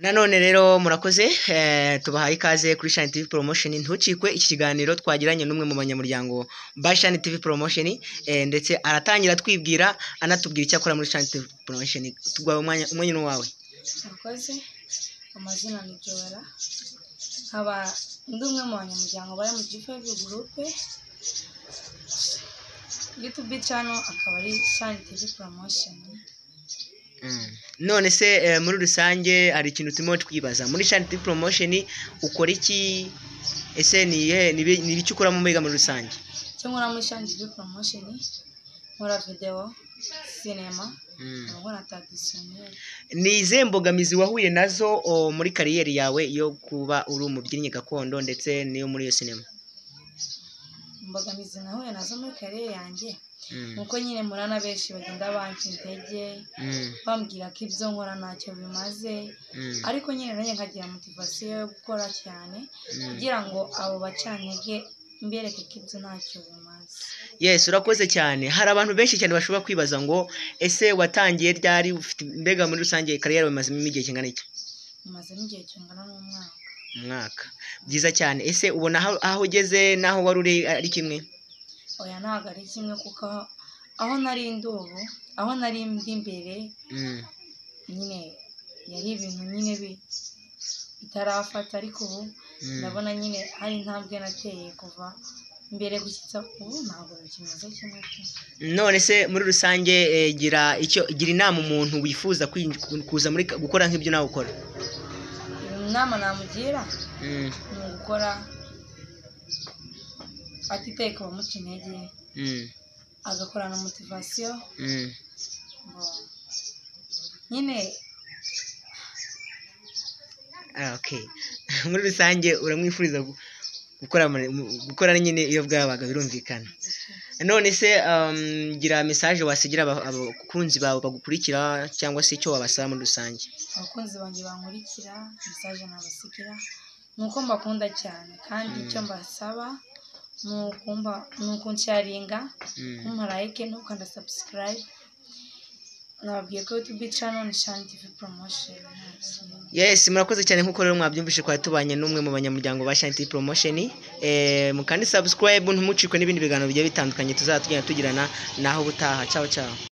Nanone rero murakoze tubahaye ikaze kuri Shine TV Promotion. Ntucikwe iki kiganiro twagiranye n'umwe mu banyamuryango ba Shine TV Promotion, ndetse aratangira twibwira anatubwira icyo akora muri Shine TV Promotion. Tugwaye umwanya n'uwawe. Murakoze. Amazina ni Joella, nkaba ndi umwe mu banyamuryango bari mu G5 group. YouTube channel akaba ari Shine TV Promotion. None se muri rusange hari ikintu turimo twibaza muri Shine TV Promotion ukora iki? Ese ni ibiki ukora mu mbega muri rusange? Cyo nkora muri Shine TV Promotion, nkora video, cinema, nkora traditionnel. Ni izihe mbogamizi wahuye nazo muri kariyeri yawe yo kuba uri umubyinnyi gakondo ndetse n'iyo muri iyo cinema? Mbogamizi nahuye nazo muri kariyeri yanjye nuko nyine murana benshi bagenda banca intege, bambwira ko ibyo nkora ntacyo bimaze, ariko nyine nanjye nkagira motivation yo gukora cyane kugira ngo abo bacantege mbereke ko ibyo ntacyo bimaze. Yes, urakoze cyane. Hari abantu benshi cyane bashobora kwibaza ngo ese watangiye ryari, ufite mbega muri rusange kariyeri wamazemo igihe kingana iki? Mazemo igihe kingana n'umwaka. Umwaka. Byiza cyane. Ese ubona aho ugeze naho wari uri ari kimwe? Oya, ntabwo ari kimwe kuko aho nari ndi ubu, aho nari ndi imbere nyine yari ibintu nyine bitarafata, ariko ubu ndabona nyine hari intambwe nateye kuva mbere gushyitsa ubu ntabwo bikimeze kimwe. None se muri rusange gira inama umuntu wifuza kuza muri gukora nk'ibyo nawe ukora? Inama namugira ni ugukora atiteka bamuca intege, agakorana motivation, nyine. Okay. Muri rusange uramwifuriza gukora nyine iyo bwabaga birumvikana. None se gira message wasigira abakunzi bawe bagukurikira cyangwa se icyo wabasaba muri rusange? Abakunzi banjye bankurikira, message nabasigira nuko mbakunda cyane, kandi icyo mbasaba nukunsharinga, kumpa like no kanda subscribe. Nababwiye ko YouTube channel ni Shine TV Promotion. Yes, murakoze cyane nkuko rero mwabyumvise kwa tubanye n'umwe mu banyamuryango ba Shine TV Promotion. Mukandi subscribe ntumucikwe n'ibindi biganiro bigiye bitandukanye tuzatugenda tugirana naho butaha. Ciao ciao.